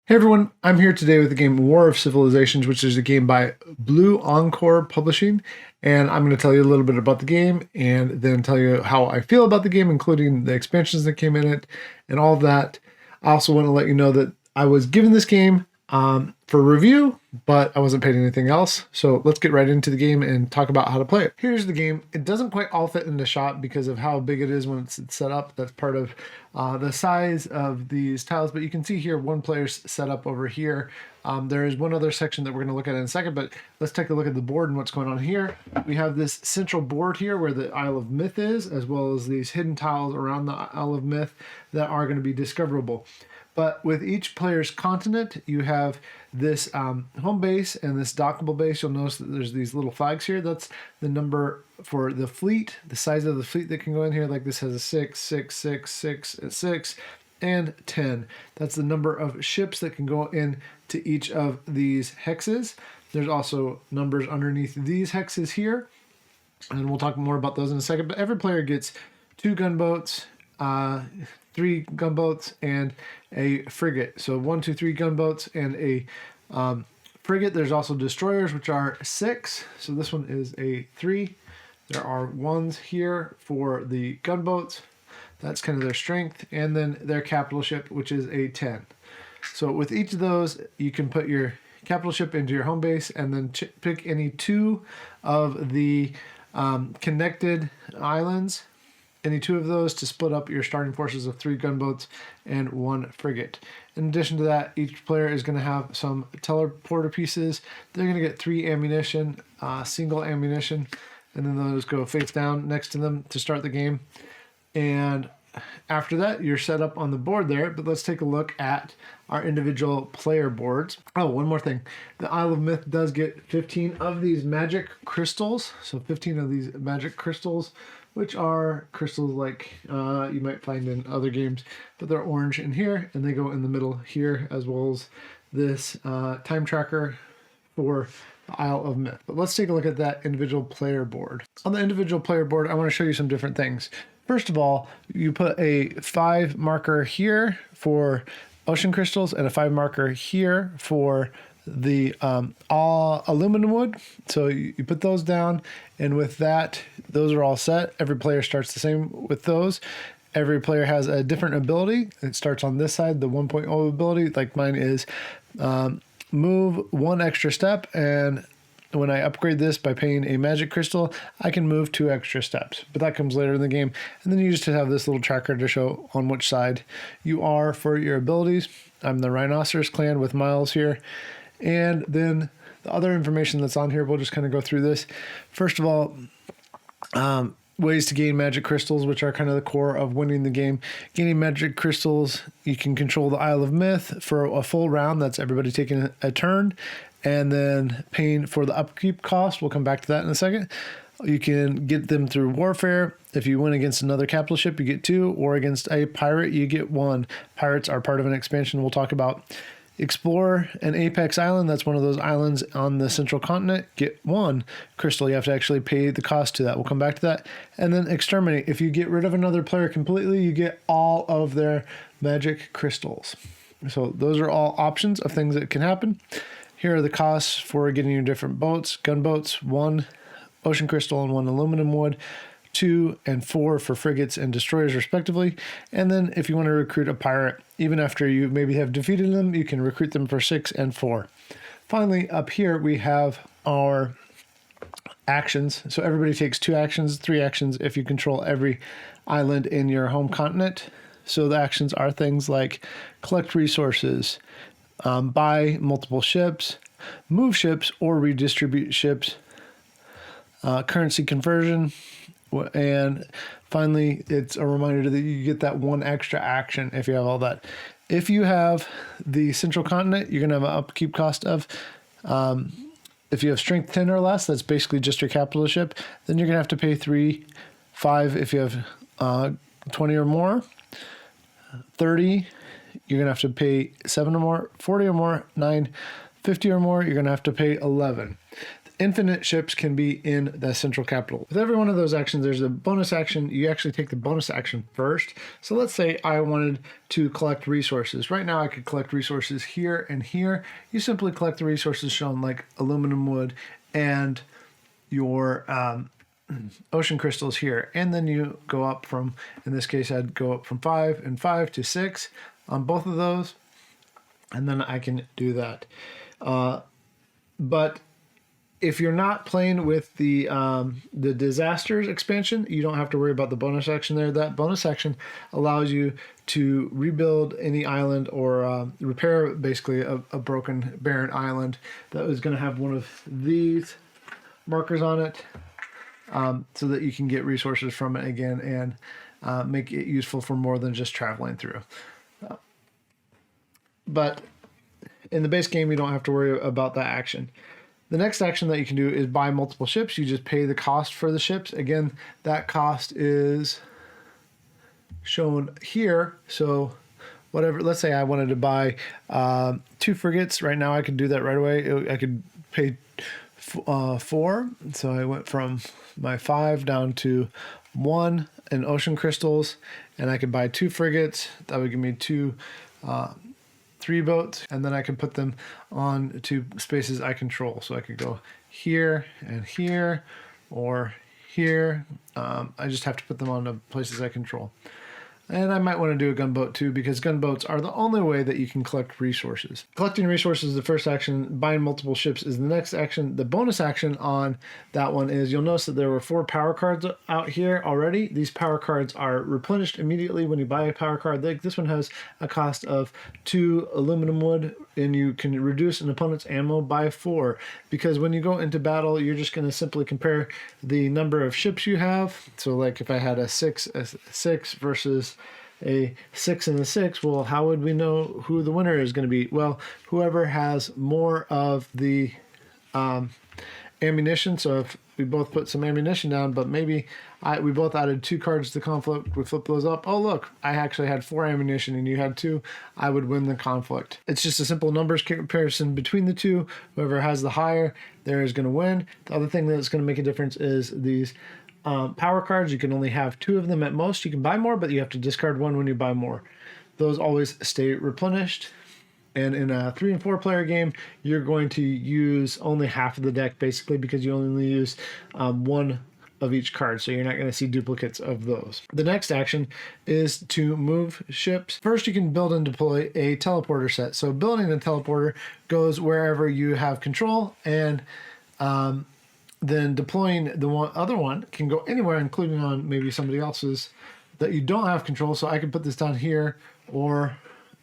Hey everyone, I'm here today with the game War of Civilizations, which is a game by Bluencore Publishing, and I'm going to tell you a little bit about the game and then tell you how I feel about the game, including the expansions that came in it and all of that. I also want to let you know that I was given this game for review, but I wasn't paid anything else. So let's get right into the game and talk about how to play it. Here's the game. It doesn't quite all fit into shot because of how big it is when it's set up. That's part of the size of these tiles, but you can see here one player's set up over here. There is one other section that we're going to look at in a second, but let's take a look at the board and what's going on here. We have this central board here where the Isle of Myth is, as well as these hidden tiles around the Isle of Myth that are going to be discoverable. But with each player's continent, you have this home base and this dockable base. You'll notice that there's these little flags here. That's the number for the fleet, the size of the fleet that can go in here. Like this has a 6, 6, 6, 6, 6, and 10. That's the number of ships that can go in to each of these hexes. There's also numbers underneath these hexes here, and we'll talk more about those in a second. But every player gets 2 gunboats, 3 gunboats, and a frigate. So 1, 2, 3 gunboats and a frigate. There's also destroyers, which are 6. So this one is a 3. There are 1s here for the gunboats. That's kind of their strength. And then their capital ship, which is a 10. So with each of those, you can put your capital ship into your home base and then pick any 2 of the connected islands, any 2 of those, to split up your starting forces of 3 gunboats and 1 frigate. In addition to that, each player is going to have some teleporter pieces. They're going to get 3 ammunition, single ammunition, and then those go face down next to them to start the game. And after that, you're set up on the board there, but let's take a look at our individual player boards. Oh, one more thing. The Isle of Myth does get 15 of these magic crystals. So 15 of these magic crystals, which are crystals like you might find in other games, but they're orange in here, and they go in the middle here, as well as this time tracker for the Isle of Myth. But let's take a look at that individual player board. On the individual player board, I want to show you some different things. First of all, you put a 5 marker here for ocean crystals and a 5 marker here for the all aluminum wood. So you put those down, and with that, those are all set. Every player starts the same with those. Every player has a different ability. It starts on this side, the 1.0 ability. Like mine is move 1 extra step, and when I upgrade this by paying a magic crystal, I can move 2 extra steps, but that comes later in the game. And then you just have this little tracker to show on which side you are for your abilities. I'm the Rhinoceros clan with Miles here. And then the other information that's on here, we'll just kind of go through this. First of all, ways to gain magic crystals, which are kind of the core of winning the game. Gaining magic crystals, you can control the Isle of Myth for a full round. That's everybody taking a turn. And then paying for the upkeep cost. We'll come back to that in a second. You can get them through warfare. If you win against another capital ship, you get 2, or against a pirate, you get 1. Pirates are part of an expansion we'll talk about. Explore an Apex Island. That's one of those islands on the central continent. Get 1 crystal. You have to actually pay the cost to that. We'll come back to that. And then Exterminate. If you get rid of another player completely, you get all of their magic crystals. So those are all options of things that can happen. Here are the costs for getting your different boats. Gunboats, 1 ocean crystal and 1 aluminum wood. 2 and 4 for frigates and destroyers respectively. And then if you want to recruit a pirate, even after you maybe have defeated them, you can recruit them for 6 and 4. Finally, up here we have our actions. So everybody takes 2 actions, 3 actions if you control every island in your home continent. So the actions are things like collect resources, buy multiple ships, move ships or redistribute ships, currency conversion, and finally, it's a reminder that you get that 1 extra action if you have all that. If you have the central continent, you're going to have an upkeep cost of, if you have strength 10 or less, that's basically just your capital ship, then you're going to have to pay 3, 5 if you have 20 or more, 30, you're going to have to pay 7 or more, 40 or more, 9, 50 or more, you're going to have to pay 11. infinite ships can be in the central capital. With every one of those actions, there's a bonus action. You actually take the bonus action first. So let's say I wanted to collect resources. Right now I could collect resources here and here. You simply collect the resources shown like aluminum wood and your ocean crystals here. And then you go up from, in this case, I'd go up from 5 and 5 to 6 on both of those. And then I can do that. But if you're not playing with the disasters expansion, you don't have to worry about the bonus action there. That bonus action allows you to rebuild any island or repair basically a broken barren island that was going to have one of these markers on it, so that you can get resources from it again and make it useful for more than just traveling through. But in the base game, you don't have to worry about that action. The next action that you can do is buy multiple ships. You just pay the cost for the ships. Again, that cost is shown here. So whatever, let's say I wanted to buy 2 frigates. Right now I could do that right away. I could pay 4. So I went from my 5 down to 1 in ocean crystals, and I could buy 2 frigates. That would give me 2 3 boats, and then I can put them on to spaces I control. So I could go here and here or here. I just have to put them on to places I control. And I might want to do a gunboat too, because gunboats are the only way that you can collect resources. Collecting resources is the first action. Buying multiple ships is the next action. The bonus action on that one is, you'll notice that there were 4 power cards out here already. These power cards are replenished immediately when you buy a power card. This one has a cost of 2 aluminum wood, and you can reduce an opponent's ammo by 4. Because when you go into battle, you're just going to simply compare the number of ships you have. So like if I had a 6 versus a 6 and a 6, well, how would we know who the winner is going to be? Well, whoever has more of the ammunition. So if we both put some ammunition down, but maybe we both added 2 cards to conflict, we flip those up. Oh, look, I actually had 4 ammunition and you had 2. I would win the conflict. It's just a simple numbers comparison between the two. Whoever has the higher, there is going to win. The other thing that's going to make a difference is these power cards. You can only have 2 of them at most. You can buy more, but you have to discard 1 when you buy more. Those always stay replenished. And in a 3 and 4 player game, you're going to use only half of the deck basically, because you only use 1 of each card, so you're not going to see duplicates of those. The next action is to move ships. First, you can build and deploy a teleporter set. So building a teleporter goes wherever you have control, and then deploying the other one can go anywhere, including on maybe somebody else's that you don't have control. So I can put this down here or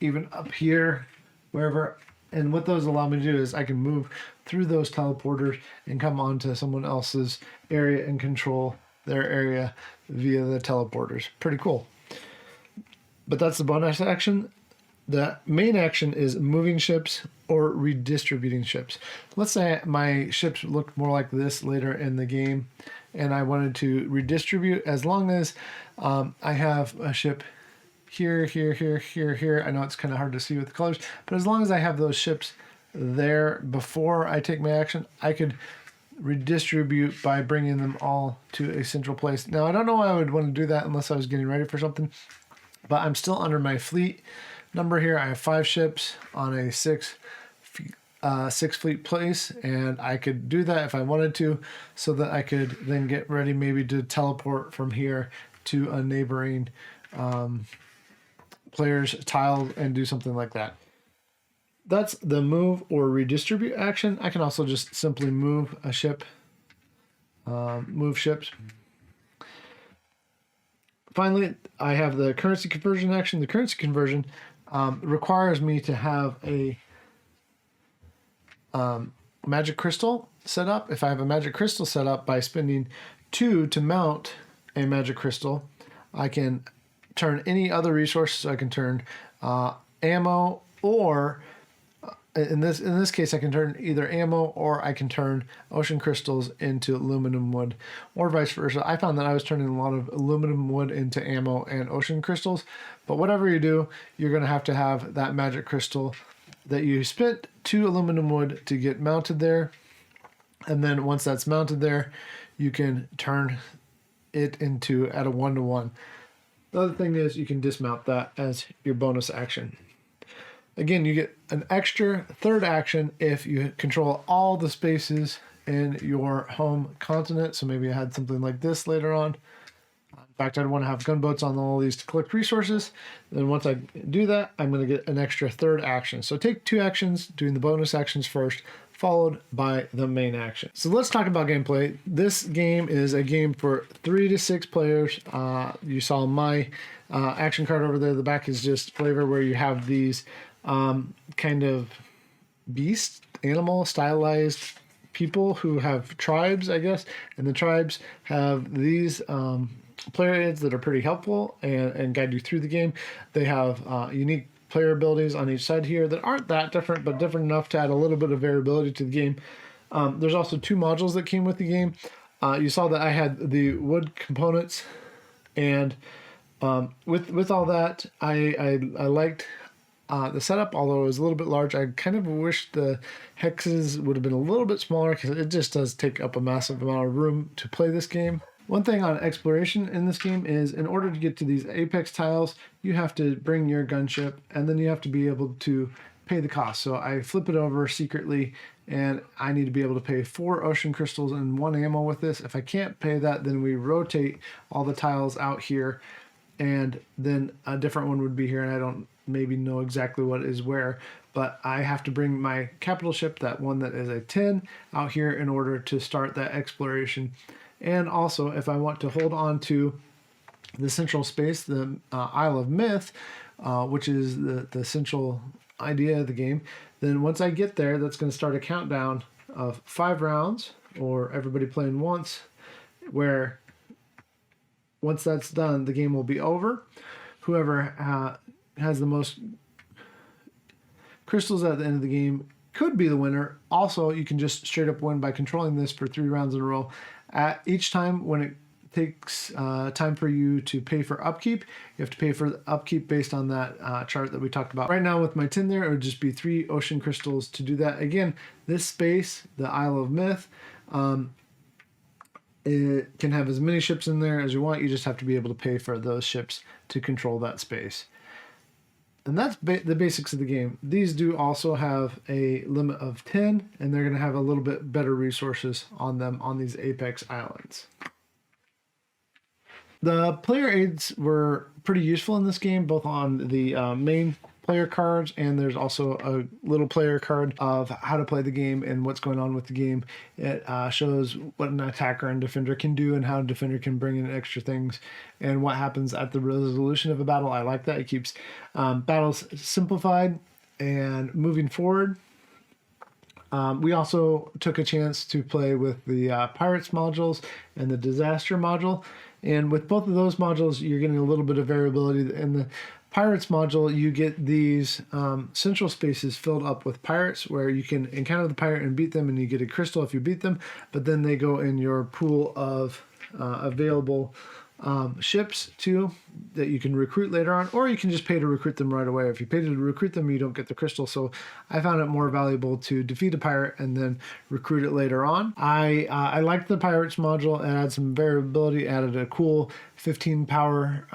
even up here, wherever. And what those allow me to do is I can move through those teleporters and come onto someone else's area and control their area via the teleporters. Pretty cool. But that's the bonus action. The main action is moving ships or redistributing ships. Let's say my ships looked more like this later in the game, and I wanted to redistribute. As long as I have a ship here, here, here, here, here. I know it's kind of hard to see with the colors, but as long as I have those ships there before I take my action, I could redistribute by bringing them all to a central place. Now, I don't know why I would want to do that unless I was getting ready for something, but I'm still under my fleet number here. I have 5 ships on a 6 fleet place, and I could do that if I wanted to, so that I could then get ready maybe to teleport from here to a neighboring player's tile and do something like that. That's the move or redistribute action. I can also just simply move a ship, move ships. Finally, I have the currency conversion action. The currency conversion requires me to have a magic crystal set up. If I have a magic crystal set up, by spending 2 to mount a magic crystal, I can turn any other resources. I can turn ammo, or in this case, I can turn either ammo or I can turn ocean crystals into aluminum wood, or vice versa. I found that I was turning a lot of aluminum wood into ammo and ocean crystals, but whatever you do, you're going to have that magic crystal that you spent 2 aluminum wood to get mounted there. And then once that's mounted there, you can turn it into at a 1-to-1. The other thing is you can dismount that as your bonus action. Again, you get an extra third action if you control all the spaces in your home continent. So maybe I had something like this later on. In fact, I'd want to have gunboats on all these to collect resources. Then once I do that, I'm going to get an extra third action. So take 2 actions, doing the bonus actions first, followed by the main action. So let's talk about gameplay. This game is a game for 3 to 6 players. You saw my action card over there. The back is just flavor where you have these kind of beast, animal, stylized people who have tribes, I guess. And the tribes have these player aids that are pretty helpful and guide you through the game. They have unique player abilities on each side here that aren't that different, but different enough to add a little bit of variability to the game. There's also 2 modules that came with the game. You saw that I had the wood components, and with all that, I liked the setup, although it was a little bit large. I kind of wish the hexes would have been a little bit smaller because it just does take up a massive amount of room to play this game. One thing on exploration in this game is in order to get to these apex tiles, you have to bring your gunship and then you have to be able to pay the cost. So I flip it over secretly and I need to be able to pay 4 ocean crystals and 1 ammo with this. If I can't pay that, then we rotate all the tiles out here and then a different one would be here, and I don't maybe know exactly what is where, but I have to bring my capital ship, that one that is a 10, out here in order to start that exploration. And also, if I want to hold on to the central space, the Isle of Myth, which is the central idea of the game, then once I get there, that's going to start a countdown of 5 rounds, or everybody playing once, where once that's done, the game will be over. Whoever has the most crystals at the end of the game could be the winner. Also, you can just straight up win by controlling this for 3 rounds in a row. At each time when it takes time for you to pay for upkeep, you have to pay for the upkeep based on that chart that we talked about. Right now with my 10 there, it would just be 3 ocean crystals to do that. Again, this space, the Isle of Myth, it can have as many ships in there as you want. You just have to be able to pay for those ships to control that space. And that's the basics of the game. These do also have a limit of 10, and they're going to have a little bit better resources on them on these Apex Islands. The player aids were pretty useful in this game, both on the main player cards, and there's also a little player card of how to play the game and what's going on with the game. It shows what an attacker and defender can do and how a defender can bring in extra things and what happens at the resolution of a battle. I like that. It keeps battles simplified and moving forward. We also took a chance to play with the Pirates modules and the Disaster module. And with both of those modules, you're getting a little bit of variability. In the Pirates module, you get these central spaces filled up with pirates where you can encounter the pirate and beat them, and you get a crystal if you beat them, but then they go in your pool of available ships too that you can recruit later on, or you can just pay to recruit them right away. If you pay to recruit them, you don't get the crystal. So I found it more valuable to defeat a pirate and then recruit it later on. I liked the Pirates module. It had some variability, added a cool 15 power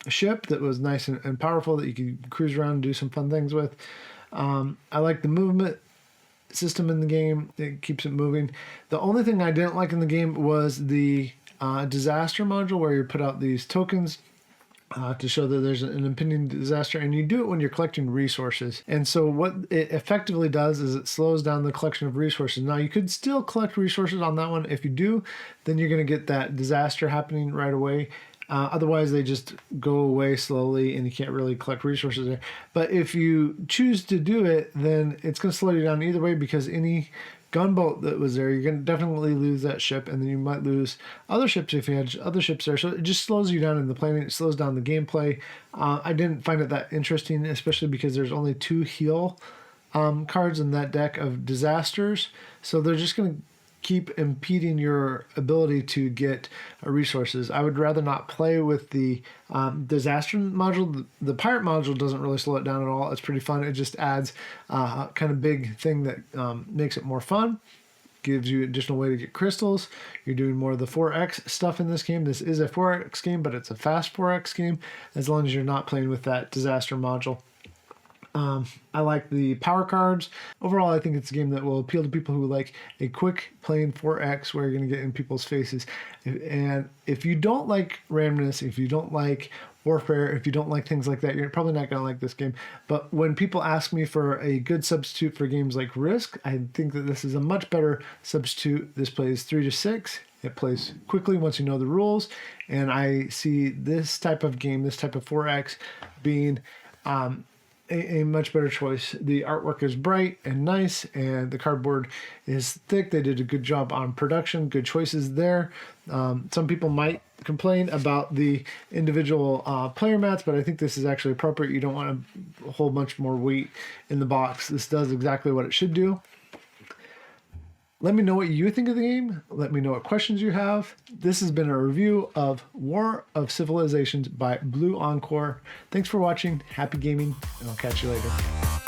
ship that was nice and powerful that you could cruise around and do some fun things with. I like the movement system in the game. It keeps it moving. The only thing I didn't like in the game was the disaster module, where you put out these tokens to show that there's an impending disaster, and you do it when you're collecting resources. And so what it effectively does is it slows down the collection of resources. Now you could still collect resources on that one. If you do, then you're going to get that disaster happening right away. Otherwise, they just go away slowly and you can't really collect resources there. But if you choose to do it, then it's going to slow you down either way, because any gunboat that was there, you're going to definitely lose that ship, and then you might lose other ships if you had other ships there. So it just slows you down in the planning. It slows down the gameplay. I didn't find it that interesting, especially because there's only 2 heal cards in that deck of disasters. So they're just going to keep impeding your ability to get resources. I would rather not play with the disaster module. The pirate module doesn't really slow it down at all. It's pretty fun. It just adds a kind of big thing that makes it more fun. gives you additional way to get crystals. You're doing more of the 4X stuff in this game. This is a 4X game, but it's a fast 4X game, as long as you're not playing with that disaster module. I like the power cards. Overall, I think it's a game that will appeal to people who like a quick playing 4X where you're going to get in people's faces. And if you don't like randomness, if you don't like warfare, if you don't like things like that, you're probably not going to like this game. But when people ask me for a good substitute for games like Risk, I think that this is a much better substitute. This plays 3 to 6. It plays quickly once you know the rules. And I see this type of game, this type of 4X being a much better choice. The artwork is bright and nice, and the cardboard is thick. They did a good job on production. Good choices there. Some people might complain about the individual player mats, but I think this is actually appropriate. You don't want a whole bunch more weight in the box. This does exactly what it should do. Let me know what you think of the game. Let me know what questions you have. This has been a review of War of Civilizations by Bluencore. Thanks for watching. Happy gaming, and I'll catch you later.